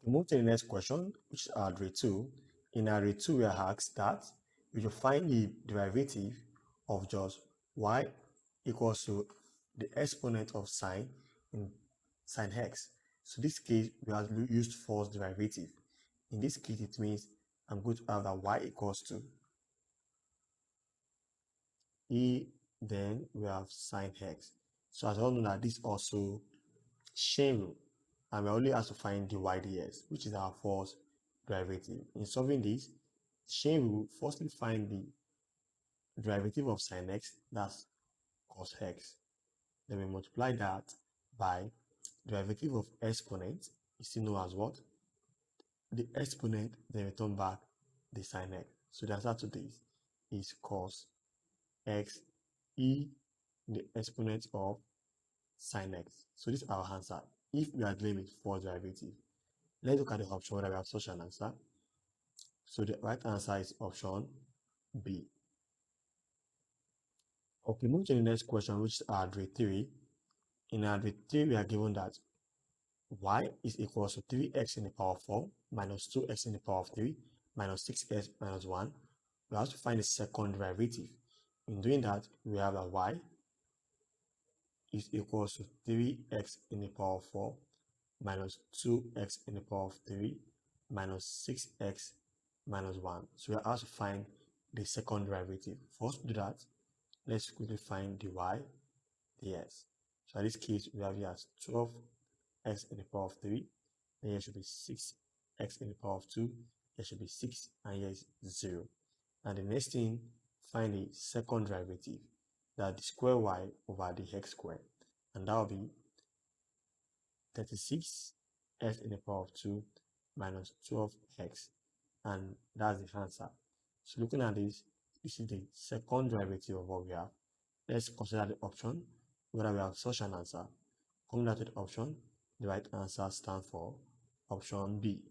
We move to the next question, which is array 2. In array 2, we are asked that we should find the derivative of just y equals to the exponent of sine in sine x. So this case, we have used first derivative. In this case, it means I'm going to have that y equals to e, then we have sine x. So as we all know that this also chain rule, and we only have to find dy dx, which is our first derivative. In solving this, chain rule, firstly find the derivative of sine x, that's cos x. Then we multiply that by derivative of exponent, is still known as what? The exponent, then return back the sine x. So the answer to this is cos x e, the exponent of sine x. So this is our answer if we are dealing with first derivative. Let's look at the option whether we have such an answer. So the right answer is option B. Okay, move to the next question, which is array 3. In array 3, we are given that y is equal to 3x in the power of 4 minus 2x in the power of 3 minus 6x minus 1. We have to find the second derivative. In doing that, we have that y is equal to 3x in the power of 4 minus 2x in the power of 3 minus 6x minus 1. So we are asked to find the second derivative. First to do that, let's quickly find dy dx. So in this case, we have here as 12x in the power of 3, then here should be 6x in the power of 2, here should be 6, and here is 0. And the next thing, find the second derivative, that the square y over the x squared, and that will be 36x in the power of 2 minus 12x, and that's the answer. So looking at this, this is the second derivative of what we have. Let's consider the option whether we have such an answer. Coming down to the option, the right answer stands for option B.